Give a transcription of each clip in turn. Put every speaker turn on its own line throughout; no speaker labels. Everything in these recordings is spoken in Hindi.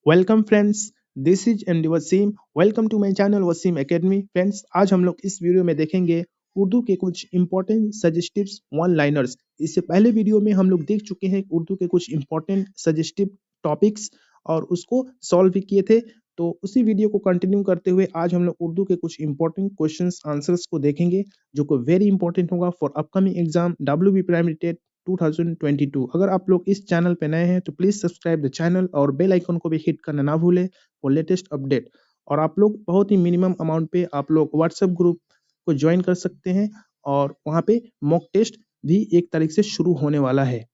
Welcome friends, this is MD Wasim. Welcome to my channel Wasim academy. Friends, आज हम लोग इस वीडियो में देखेंगे उर्दू के कुछ इंपॉर्टेंट सजेस्टिव्स वन लाइनर्स। इससे पहले वीडियो में हम लोग देख चुके हैं उर्दू के कुछ इंपॉर्टेंट सजेस्टिव टॉपिक्स और उसको सॉल्व भी किए थे। तो उसी वीडियो को कंटिन्यू करते हुए आज हम लोग उर्दू के कुछ इंपॉर्टेंट क्वेश्चंस आंसर्स को देखेंगे, जो को वेरी इंपॉर्टेंट होगा for upcoming exam WB primary TET 2022। अगर आप लोग इस चैनल पे नए हैं तो प्लीज सब्सक्राइब द चैनल और बेल आइकन को भी हिट करना ना भूलें फॉर लेटेस्ट अपडेट। और आप लोग बहुत ही मिनिमम अमाउंट पे आप लोग व्हाट्सएप ग्रुप को ज्वाइन कर सकते हैं और वहाँ पे मॉक टेस्ट भी एक तारीख से शुरू होने वाला है।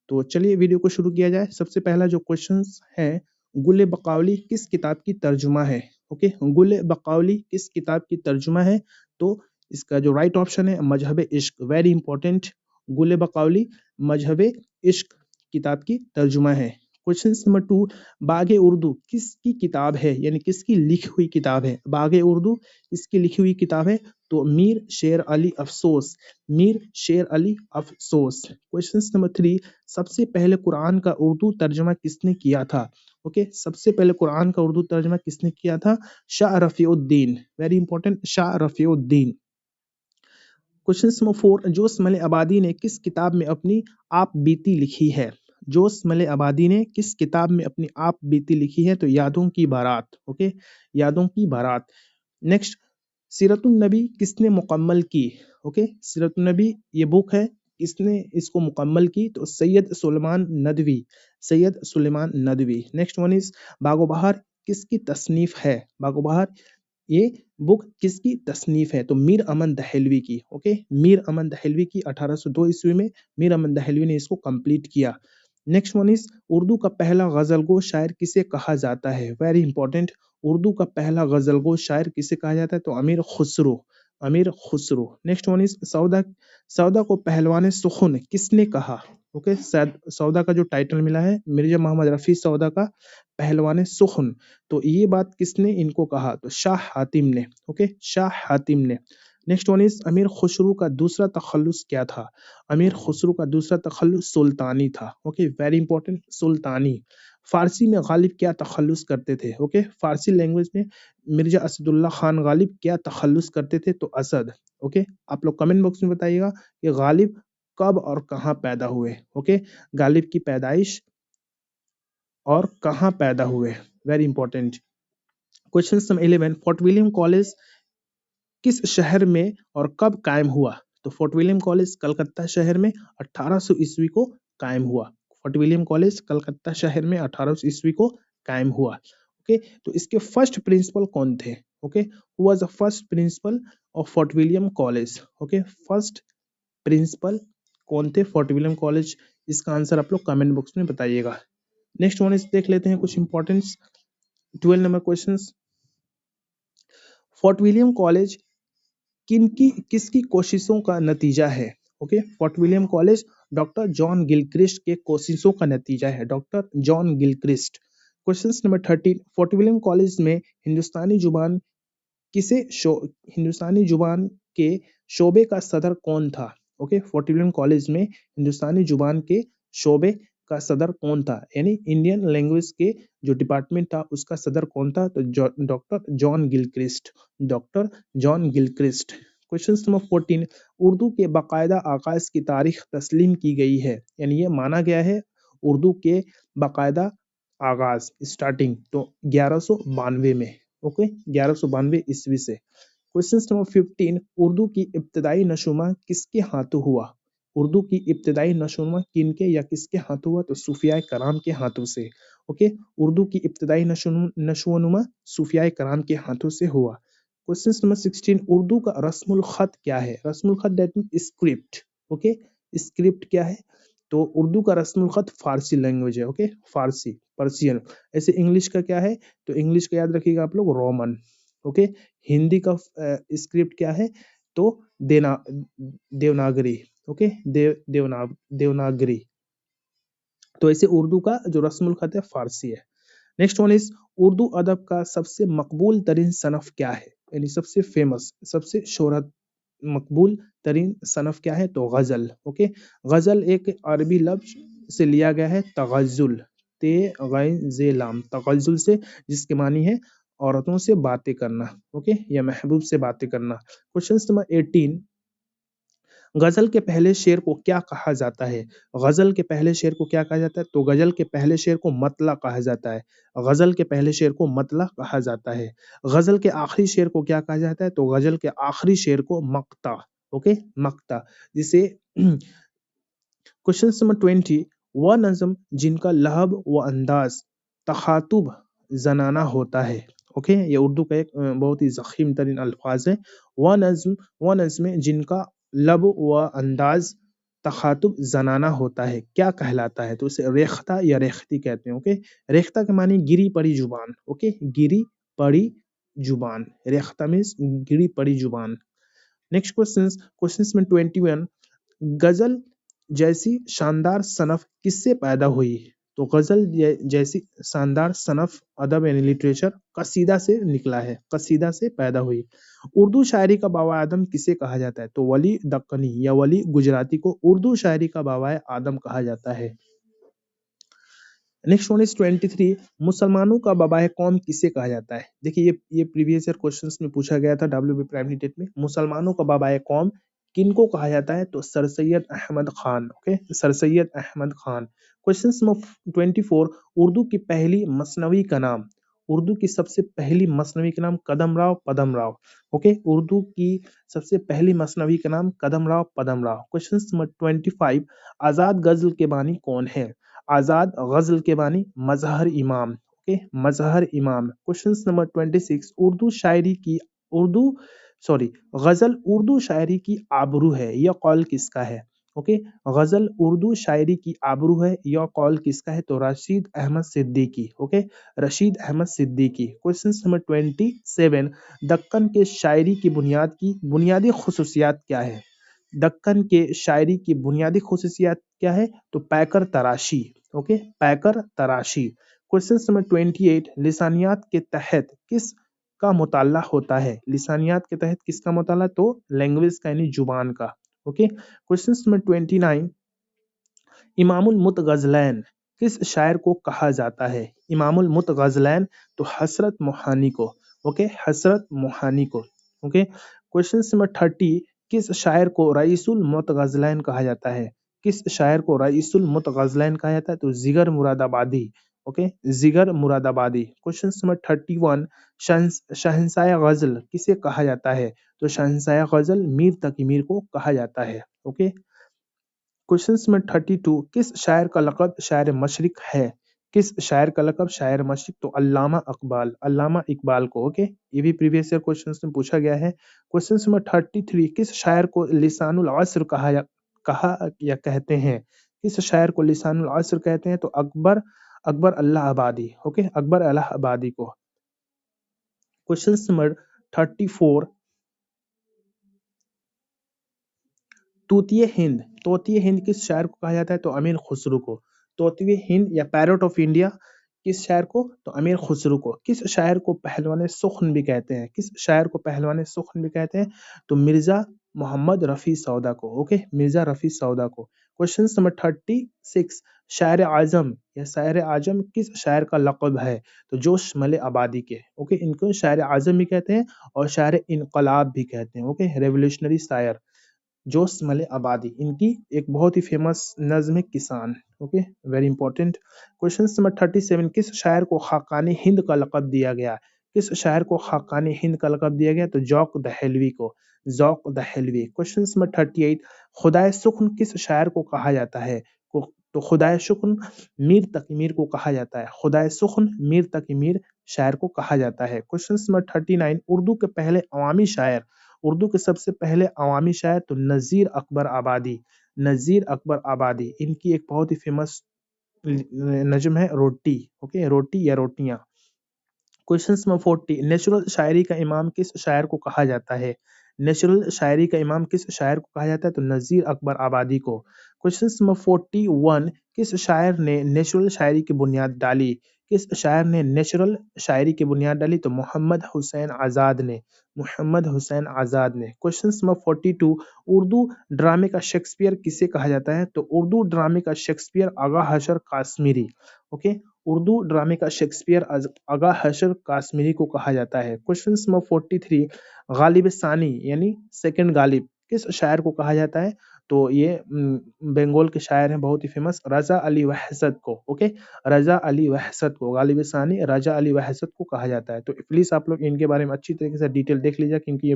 तो चलिए वीडियो को शुरू किया जाए। सबसे पहला जो क्वेश्चन है, गुल बकावली किस किताब की तर्जुमा है? ओके, गुल बकावली किस किताब की तर्जुमा है? तो इसका जो राइट ऑप्शन है मजहब इश्क, वेरी इंपॉर्टेंट। गुल बकावली मजहब इश्क किताब की तर्जुमा है। क्वेश्चन नंबर 2, बागे उर्दू किसकी किताब है, यानी किसकी लिखी हुई किताब है? बागे उर्दू किसकी लिखी हुई किताब है? तो मीर शेर अली अफसोस, मीर शेर अली अफसोस। क्वेश्चन नंबर 3, सबसे पहले कुरान का उर्दू तर्जुमा किसने किया था? ओके, सबसे पहले कुरान का उर्दू तर्जुमा किसने किया था? Shah Rafiuddin, very important, Shah Rafiuddin. Question number 4, जोश मले आबादी ने किस किताब में अपनी आप बीती लिखी है? जोश मले आबादी ने किस किताब में अपनी आप बीती लिखी है? तो यादों की बारात। ओके, यादों की बारात। नेक्स्ट, सीरतुन नबी किसने मुकम्मल की? ओके, सीरतुन नबी ये बुक है, किसने इसको मुकम्मल की? तो Syed Sulaiman Nadvi, Syed Sulaiman Nadvi. Next one is Bagh o Bahar किसकी तसनीफ है? बागो बहार ये बुक किसकी तसनीफ है? तो मीर अमन दहलवी की। ओके, मीर अमन दहलवी की 1802 ईस्वी में मीर अमन दहलवी ने इसको कंप्लीट किया। नेक्स्ट वन इज उर्दू का पहला गजलगो शायर किसे कहा जाता है? वेरी इंपॉर्टेंट, उर्दू का पहला गजलगो शायर किसे कहा जाता है? तो अमीर खुसरो, अमीर खुसरो। नेक्स्ट वन इज सौदा, सौदा को पहलवान सुखुन किसने कहा? ओके, सौदा का जो टाइटल मिला है मिर्जा मोहम्मद रफी सौदा का पहलवान सुखुन, तो ये बात किसने इनको कहा? तो शाह हातिम ने। ओके, शाह हातिम ने। नेक्स्ट वन इज अमीर खुसरो का दूसरा तखल्लुस क्या था? अमीर खुसरो का दूसरा तखल्लुस सुल्तानी था। ओके, वेरी इंपॉर्टेंट, सुल्तानी। फारसी में गालिब क्या तखल्लुस करते थे? ओके, फारसी लैंग्वेज में मिर्जा असदुल्ला खान गालिब क्या तखल्लुस करते थे? तो असद। ओके, आप लोग कमेंट बॉक्स में बताइएगा कि गालिब कब और कहाँ पैदा हुए। ओके, गालिब की पैदाइश और कहाँ पैदा हुए, very important. Question number 11, fort William college किस शहर में और कब कायम हुआ? तो फोर्ट विलियम कॉलेज कलकत्ता शहर में 1800 ईस्वी को कायम हुआ। फोर्ट विलियम कॉलेज कलकत्ता शहर में 1800 ईस्वी को कायम हुआ। ओके, तो इसके फर्स्ट प्रिंसिपल कौन थे? Okay, who was the first principle of fort William college? Okay, first principle कौन थे फोर्ट विलियम कॉलेज? इसका आंसर आप लोग कमेंट बॉक्स में बताइएगा। नेक्स्ट वन इज देख लेते हैं कुछ importance 12 number questions. Fort William college किनकी किसकी कोशिशों का नतीजा है? Okay, fort William college doctor John Gilchrist के कोशिशों का नतीजा है, doctor John Gilchrist. Question number 13, fort William college में हिंदुस्तानी जुबान किसे हिंदुस्तानी जुबान के शोबे का सदर कौन था? ओके, फोर्ट विलियम कॉलेज में हिंदुस्तानी जुबान के शोबे का सदर कौन था, यानी इंडियन लैंग्वेज के जो डिपार्टमेंट था उसका सदर कौन था? तो doctor John Gilchrist, doctor John Gilchrist. Question number 14, Urdu के बाकायदा आगाज की तारीख तस्लीम की गई है, यानी ये माना गया है उर्दू के बाकायदा आगाज स्टार्टिंग तो 1192 में। ओके, 1192 ईस्वी से। क्वेश्चन नंबर 15, उर्दू की इब्तदाई नशोमा किसके हाथों हुआ? उर्दू की इब्तदाई नशोमा किनके या किसके हाथों हुआ? तो सूफियाए कराम के हाथों से। ओके, उर्दू की इब्तदाई नशोनुमा सूफियाए कराम के हाथों से हुआ। क्वेश्चन नंबर 16, उर्दू का रस्मुल खत क्या है? रस्मुल खत that mean script. Okay, script क्या है? तो उर्दू का रस्मुल खत फारसी लैंग्वेज है। ओके, फारसी, पर्शियन। ऐसे इंग्लिश का क्या है? तो इंग्लिश का याद रखिएगा आप लोग, रोमन। ओके, हिंदी का स्क्रिप्ट क्या है? तो देवनागरी। ओके, देवनागरी। तो ऐसे उर्दू का जो रस्मुल खत है फारसी है। नेक्स्ट वन इज उर्दू अदब का सबसे मकबूल तरीन सनफ क्या है, यानी सबसे फेमस, सबसे शोहरत मकबूल तरीन सनफ क्या है? तो गजल। ओके, गजल एक अरबी लफ्ज से लिया गया है, तगजुल, ते गैन जे लाम, तगज्जुल से, जिसके मानी है औरतों से बातें करना, ओके, या महबूब से बातें करना। क्वेश्चन नंबर 18, गजल के पहले शेर को क्या कहा जाता है? गजल के पहले शेर को क्या कहा जाता है? तो गजल के पहले शेर को मतला कहा जाता है। गजल के पहले शेर को मतला कहा जाता है। गजल के आखिरी शेर को क्या कहा जाता है? तो गजल के आखिरी शेर को मक्ता, ओके, मक्ता, जिसे क्वेश्चन नंबर 20, वह नज़म जिनका लहब व अंदाज तखातुब जनाना होता है, ओके, ये उर्दू का एक बहुत ही ज़ख़ीम तरीन अल्फाज है। वह नज़्म जिनका लब व अंदाज तखातुब जनाना होता है, क्या कहलाता है? तो उसे रेख्ता या रेख्ती कहते हैं, ओके। रेख्ता के मानी गिरी पड़ी जुबान, ओके, गिरी पड़ी जुबान, रेख्ता मीन्स गिरी पड़ी जुबान। नेक्स्ट क्वेश्चन में 21, गजल जैसी शानदार सनफ किससे पैदा हुई? तो गजल जैसी शानदार सनफ अदब यानी लिटरेचर कसीदा से निकला है, कसीदा से पैदा हुई। उर्दू शायरी का बाबा आदम किसे कहा जाता है? तो वली दक्कनी या वली गुजराती को उर्दू शायरी का बाबा आदम कहा जाता है। नेक्स्ट वन इज 23, मुसलमानों का बाबाए कौम किसे कहा जाता है? देखिए ये प्रीवियस ईयर क्वेश्चंस में पूछा गया था WB प्राइमरी टेट में। मुसलमानों का बाबाए कौम किनको कहा जाता है? तो sir Syed Ahmad Khan, okay, sir Syed Ahmad Khan. Question number 24, Urdu की पहली मसनवी का नाम, उर्दू की सबसे पहली मसनवी का नाम कदम राव पदम राव, ओके, उर्दू की सबसे पहली मसनवी का नाम कदम राव पदम राव। क्वेश्चन नंबर 25, आजाद गजल के बानी कौन है? आजाद गजल के बानी मजहर इमाम, ओके, मजहर इमाम। क्वेश्चन नंबर 26, गजल उर्दू शायरी की आबरू है, यह कौल किसका है? ओके, गजल उर्दू शायरी की आबरू है, यह कौल किसका है? तो Rashid Ahmad Siddiqui, okay, Rashid Ahmad Siddiqui. Question number 27, Deccan के शायरी की बुनियादी खुसूसियात क्या है? दक्कन के शायरी की बुनियादी खुसूसियात क्या है? तो पैकर तराशी, ओके, पैकर तराशी। क्वेश्चन नंबर 28, लिसानियात के तहत किस का मुताला होता है? लिसानियात के तहत किसका मुताला? तो लैंग्वेज का यानी जुबान का, ओके। क्वेश्चन नंबर 29, इमामुल मुतगज़लैन किस शायर को कहा जाता है? इमामुल मुतगज़लैन तो हसरत मोहानी को, ओके, हसरत मोहानी को, ओके। क्वेश्चन नंबर 30, किस शायर को रईसुल मुतगज़लैन कहा जाता है? किस शायर को रईसुल मुतगज़लैन कहा जाता है? तो जिगर मुरादाबादी, ओके, जिगर मुरादाबादी। क्वेश्चन नंबर 31, शहंशाह गजल किसे कहा जाता है? तो शहंशाह गजल मीर तकी मीर को कहा जाता है, ओके। क्वेश्चन नंबर 32, किस शायर का लक़ब शायर मशरिक है? किस शायर का लक़ब शायर मशरिक? तो अल्लामा इकबाल को, ओके, ये भी प्रीवियस ईयर क्वेश्चन में पूछा गया है। क्वेश्चन नंबर 33, किस शायर को लिसानुल असर कहा या कहते हैं? किस शायर को लिसानुल असर कहते हैं? तो अकबर अल्लाहाबादी, ओके, अकबर अल्लाहाबादी को। क्वेश्चन नंबर 34, तोतिए हिंद किस शायर को कहा जाता है? तो अमीर खुसरो को। तोतिए हिंद या पैरट ऑफ इंडिया किस शायर को? तो अमीर खुसरो को। किस शायर को पहलवान सुख्न भी कहते हैं? किस शायर को पहलवान सुख्न भी कहते हैं? तो मिर्जा मोहम्मद रफ़ी सौदा को, ओके, मिर्जा रफ़ी सौदा को। क्वेश्चन नंबर 36, शायर आजम या शायर आजम किस शायर का लक़ब है? तो जोश मले आबादी के, ओके, इनको शायर आजम भी कहते हैं और शायर इनकलाब भी कहते हैं, ओके, रेवोल्यूशनरी शायर जोश मले आबादी। इनकी एक बहुत ही फेमस नज़्म है किसान, okay, very important. Question number 37, किस शायर को खाकानी हिंद का लक़ब दिया गया? किस शायर को खाकानी हिंद का लक़ब दिया गया? तो ज़ौक़ दहलवी को, ज़ौक़ दहलवी। क्वेश्चन नंबर 38, खुदाए सुख्न किस शायर को कहा जाता है? तो खुदाए सुख्न मीर तकी मीर को कहा जाता है। खुदाए सुख्न मीर तकी मीर शायर को कहा जाता है। क्वेश्चन नंबर 39, उर्दू के पहले अवामी शायर, उर्दू के सबसे पहले अवामी शायर तो नज़ीर अकबर आबादी, नज़ीर अकबर आबादी। इनकी एक बहुत ही फेमस नज़्म है रोटी, ओके, रोटी या रोटियां। क्वेश्चन नंबर 40, नेचुरल शायरी का इमाम किस शायर को कहा जाता है? नेचुरल शायरी का इमाम किस शायर को कहा जाता है? तो नज़ीर अकबर आबादी को। क्वेश्चन नंबर 41, किस शायर ने नेचुरल शायरी की बुनियाद डाली? किस शायर ने नेचुरल शायरी की बुनियाद डाली? तो मोहम्मद हुसैन आजाद ने। मोहम्मद हुसैन आजाद ने। क्वेश्चन नंबर 42, उर्दू ड्रामे का शेक्सपियर किसे कहा जाता है? तो उर्दू ड्रामे का शेक्सपियर आगा हशर काश्मीरी। ओके, उर्दू ड्रामे का शेक्सपियर आगा हशर काश्मीरी को कहा जाता है। क्वेश्चन नंबर 43, गालिब सानी यानी सेकंड गालिब किस शायर को कहा जाता है? तो ये बंगाल के शायर हैं, बहुत ही फेमस, रजा अली वहसत को। ओके, रजा अली वहसत को, गालिब सानी रजा अली वहसत को कहा जाता है। तो प्लीज आप लोग इनके बारे में अच्छी तरीके से डिटेल देख लीजिए, क्योंकि ये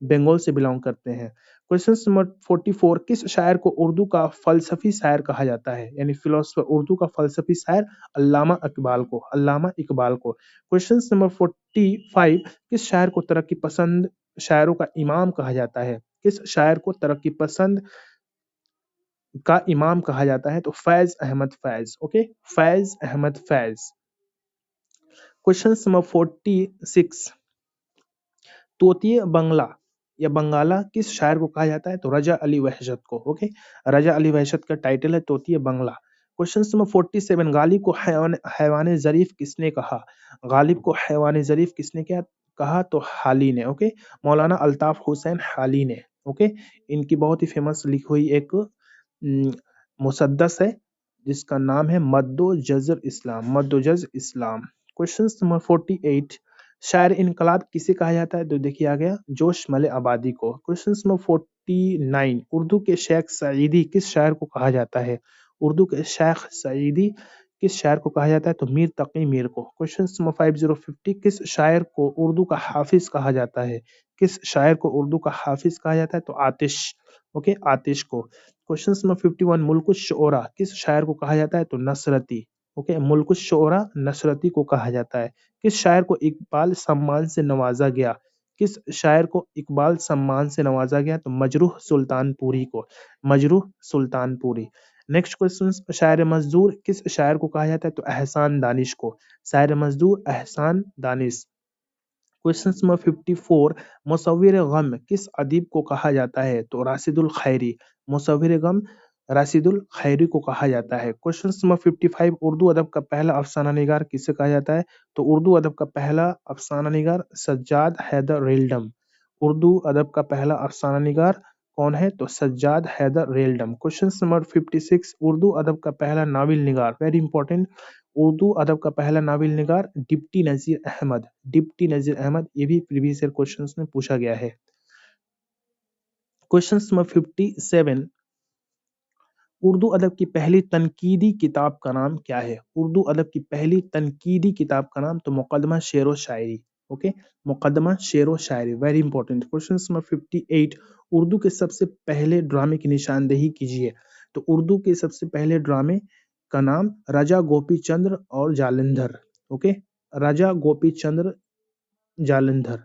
बंगाल से बिलोंग करते हैं। क्वेश्चन नंबर 44, किस शायर को उर्दू का फलसफी शायर कहा जाता है? यानी फिलोसफर, उर्दू का फलसफी शायर अल्लामा इकबाल को। अल्लामा इकबाल को। क्वेश्चन नंबर 45, किस शायर को तरक्की पसंद शायरों का इमाम कहा जाता है? किस शायर को तरक्की पसंद का इमाम कहा जाता है? तो Faiz Ahmad Faiz. Okay, Faiz Ahmad Faiz. Question number 46, तोतिए बंगला या बंगाला किस शायर को कहा जाता है? तो रजा अली वहशत को। ओके, रजा अली वहशत का टाइटल है तोतिए बंगला। क्वेश्चन नंबर 47, गालिब को हैवान ज़रीफ किसने कहा? गालिब को हैवान ज़रीफ किसने क्या कहा? तो हाली ने। ओके, मौलाना अल्ताफ हुसैन हाली ने। ओके, इनकी बहुत ही फेमस लिखी हुई एक मुसद्दस है जिसका नाम है मद्दो जज़र इस्लाम। मद्दो जज़ इस्लाम। क्वेश्चन नंबर 48, शायर इनकलाब किसे कहा जाता है? तो देखिए आ गया जोश मले आबादी को। क्वेश्चन नंबर 49, उर्दू के शेख सईदी किस शायर को कहा जाता है? उर्दू के शेख सईदी किस शायर को कहा जाता है? तो मीर तकी मीर को। क्वेश्चन नंबर 50, किस शायर को उर्दू का हाफिज कहा जाता है? किस शायर को उर्दू का हाफिज कहा जाता है? तो आतिश। ओके, आतिश को। क्वेश्चन नंबर 51, मुल्कुश शोरा किस शायर को कहा जाता है? तो नसरती। ओके, मुल्कुश शोरा नसरती को कहा जाता है। किस शायर को इकबाल सम्मान से नवाजा गया? किस शायर को इकबाल सम्मान से नवाजा गया? तो मजरूह सुल्तानपुरी को। मजरूह सुल्तानपुरी। नेक्स्ट क्वेश्चन, शायर मजदूर किस शायर को कहा जाता है? तो एहसान दानिश को। शायर मजदूर एहसान दानिश। क्वेश्चन नंबर 54, मुसव्विर गम किस अदीब को कहा जाता है? तो राशिदुल खैरी। मुसव्विर गम राशिदुल खैरी को कहा जाता है। क्वेश्चन नंबर 55, उर्दू अदब का पहला अफसाना निगार किसे कहा जाता है? तो उर्दू अदब का पहला अफसाना निगार सज्जाद हैदर रेलडम। उर्दू अदब का पहला अफसाना निगार कौन है? तो सज्जाद हैदर रेलडम। क्वेश्चन नंबर 56, उर्दू अदब का पहला नाविल निगार, वेरी इंपॉर्टेंट, उर्दू अदब का पहला नाविल निगार डिप्टी नजीर अहमद। डिप्टी नजीर अहमद, ये भी प्रीवियस ईयर क्वेश्चंस में पूछा गया है। क्वेश्चन नंबर 57, उर्दू अदब की पहली तनकीदी किताब का नाम क्या है? उर्दू अदब की पहली तनकीदी किताब का नाम तो मुकदमा शेर व शायरी। ओके, मुकदमा शेर व शायरी, very important. Question number 58, Urdu के सबसे पहले ड्रामे की निशानदेही कीजिए। तो उर्दू के सबसे पहले ड्रामे का नाम राजा गोपी चंद्र और जालंधर। ओके, राजा गोपी चंद्र जालंधर।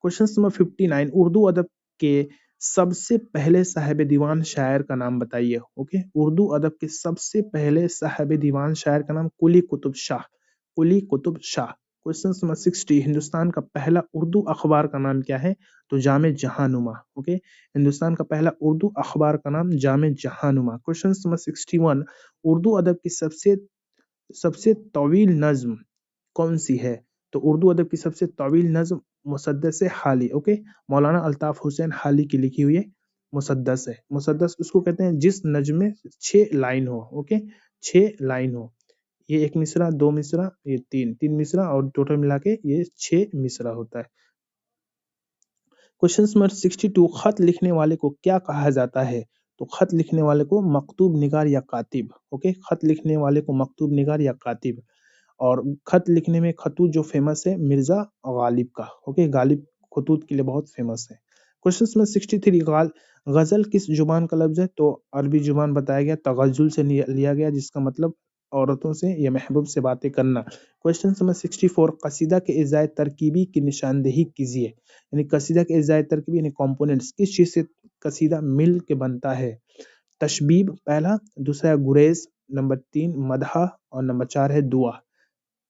क्वेश्चन नंबर 59, उर्दू अदब के सबसे पहले साहिब दीवान शायर का नाम बताइए। ओके, उर्दू अदब के सबसे पहले साहिब दीवान शायर का नाम कुली कुतुब शाह। कुली कुतुब शाह। क्वेश्चन नंबर 60, हिंदुस्तान का पहला उर्दू अखबार का नाम क्या है? तो जामे जहानुमा। ओके, हिंदुस्तान का पहला उर्दू अखबार का नाम जामे जहानुमा। क्वेश्चन नंबर 61, उर्दू अदब की सबसे सबसे तवील नज्म कौन सी है? तो उर्दू अदब की सबसे तवील नज्म मुसद्दस हाली। ओके, मौलाना अल्ताफ हुसैन हाली की लिखी हुई मुसद्दस है। मुसद्दस उसको कहते हैं जिस नज्म में 6 लाइन हो। ओके, 6 लाइन हो। ये एक मिसरा, 2 मिसरा, ये तीन मिसरा और टोटल मिला के ये 6 मिसरा होता है। क्वेश्चन नंबर 62, खत लिखने वाले को क्या कहा जाता है? तो खत लिखने वाले को मकतूब निगार या कातिब। ओके, खत लिखने वाले को मकतूब निगार या कातिब। और खत लिखने में खतूत जो फेमस है मिर्जा गालिब का। ओके, गालिब खतूत के लिए बहुत फेमस है। क्वेश्चन नंबर 63, गजल किस जुबान का लफ्ज है? तो अरबी जुबान बताया गया, तगजुल से लिया गया, जिसका मतलब औरतों से या महबूब से बातें करना। क्वेश्चन नंबर 64, कसीदा के इज़ाए तरकीबी की निशानदेही कीजिए। यानी कसीदा के इज़ाए तरकीबी यानी कंपोनेंट्स, किस चीज से कसीदा मिल के बनता है? तशबीब पहला, दूसरा गुरेज, नंबर 3 मदहा और नंबर 4 है दुआ।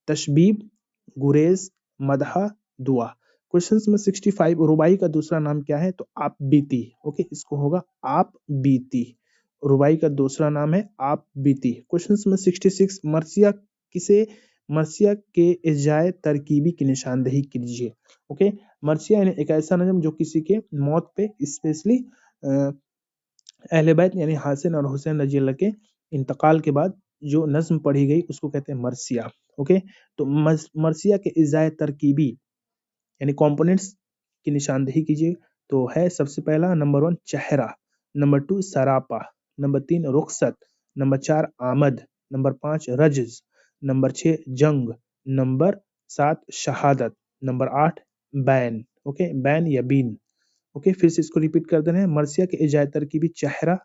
तशबीब, गुरेज, मदहा, दुआ। क्वेश्चन नंबर 65, रुबाई का दूसरा नाम क्या है? तो आप बीती। ओके, इसको होगा आप बीती। रुबाई का दूसरा नाम है आप बीती। क्वेश्चन नंबर 66, मर्सिया किसे मर्सिया के एजाय तरकीबी की निशानदेही कीजिए। ओके, मर्सिया यानी एक ऐसा नज़म जो किसी के मौत पे स्पेशली अहले बैत यानी हसन और हुसैन रजी अल्लाह के इंतकाल के बाद जो नज्म पढ़ी गई उसको कहते हैं मर्सिया। ओके, तो मर्सिया के इजाय तरकीबी यानी कंपोनेंट्स की निशानदेही कीजिए। तो है सबसे पहला नंबर 1 चेहरा, नंबर 2 सरापा, नंबर 3 रुखसत, नंबर 4 आमद, नंबर 5 रजज, नंबर 6 जंग, नंबर 7 शहादत, नंबर 8 बैन। ओके, बैन या बीन। ओके, फिर से इसको रिपीट कर देना है। मर्सिया के इजाय तरकीबी चेहरा,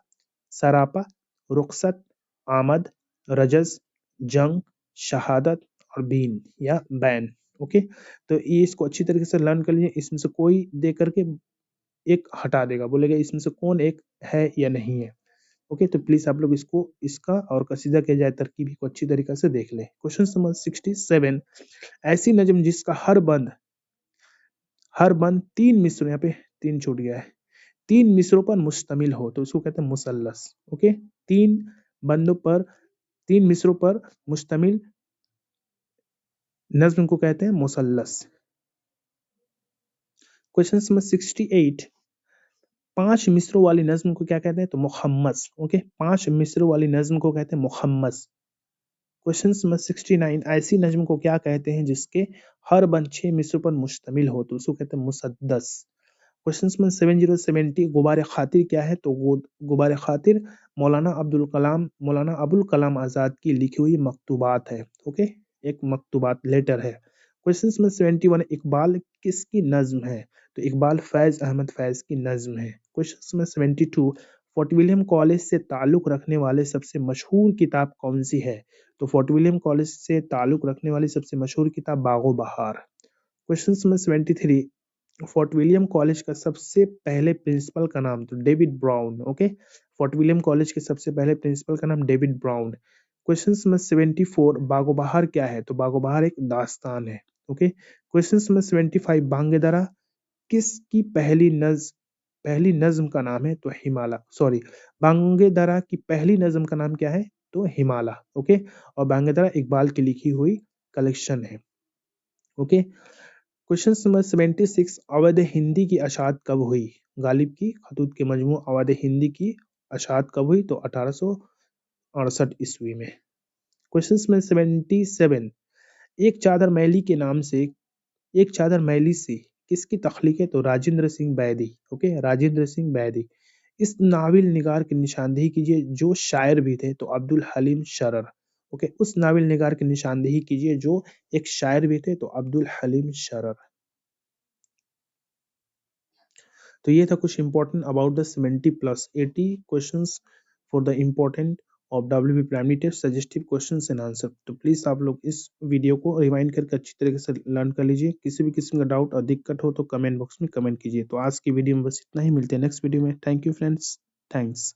सरापा, रुखसत, आमद, रजज, जंग, शहादत और बीन या बैन। ओके, तो ये इसको अच्छी तरीके से लर्न कर लीजिए। इसमें से कोई दे करके एक हटा देगा, बोलेगा इसमें से कौन एक है या नहीं है। ओके, तो प्लीज आप लोग इसको इसका और कसीदा के जाए तरकीबी को अच्छी तरीके से देख ले। क्वेश्चन नंबर 67, ऐसी नज्म जिसका हर बंद 3 मिसरों, यहाँ पे 3 छूट गया है, 3 मिसरों पर मुश्तमिल हो तो उसको कहते हैं मुसल्लस। ओके, 3 बंदों पर 3 मिसरों पर मुश्तमिल नज्म को कहते हैं मुसल्लस। क्वेश्चन नंबर 68, 5 मिसरों वाली नज्म को क्या कहते हैं तो मुखम्मस। ओके, 5 मिसरों वाली नज्म को कहते हैं मुखम्मस। क्वेश्चन नंबर 69, ऐसी नज्म को क्या कहते हैं जिसके हर बंद 6 मिसरों पर मुश्तमिल हो तो उसको कहते हैं मुसद्दस। क्वेश्चन नंबर 70 गुबार खातिर क्या है तो गुबार खातिर मौलाना अबुल कलाम आजाद की लिखी हुई मकतूबात है। ओके, एक मकतूबात लेटर है। क्वेश्चन नंबर 71, इकबाल किसकी नज्म है तो इकबाल फैज अहमद फैज की नज्म है। Question number 72, fort William college से ताल्लुक रखने वाले सबसे मशहूर किताब कौन सी है तो फोर्ट विलियम कॉलेज से ताल्लुक रखने वाली सबसे मशहूर किताब बागो बहार। Question number 73, fort William college का सबसे पहले प्रिंसिपल का नाम तो David brown. Okay, fort William college के सबसे पहले प्रिंसिपल का नाम डेविड ब्राउन। क्वेश्चन नंबर 74, बागो बहार क्या है तो बागो बहार एक दास्तान है। ओके, क्वेश्चन नंबर 75, बांगेदरा किसकी पहली नज्म का नाम है तो हिमाला, सॉरी, बांगेदरा की पहली नज्म का नाम क्या है तो हिमाला। ओके, और बांगेदरा इकबाल की लिखी हुई कलेक्शन है। Okay, question number 76, Awadh Hindi की अशात कब हुई गालिब की खतूत के मजमू अवध हिंदी की अशात कब हुई तो 1868 ईस्वी में। क्वेश्चन नंबर 77, एक चादर मैली के नाम से एक चादर मैली से किसकी तख्लीक है तो राजेंद्र सिंह बैदी। ओके, राजेंद्र सिंह बैदी। इस नाविल निगार की निशानदेही कीजिए जो शायर भी थे तो अब्दुल हलीम शरर। ओके, उस नाविल निगार की निशानदेही कीजिए जो एक शायर भी थे तो अब्दुल हलीम शरर। तो ये था कुछ important about the 70 plus 80 questions for the important of WB primary test suggestive questions and answer. तो प्लीज आप लोग इस वीडियो को रिवाइंड करके अच्छी तरीके से लर्न कर लीजिए। किसी भी किस्म का डाउट और दिक्कत हो तो कमेंट बॉक्स में कमेंट कीजिए। तो आज की वीडियो में बस इतना ही, मिलते हैं नेक्स्ट वीडियो में। Thank you friends, thanks.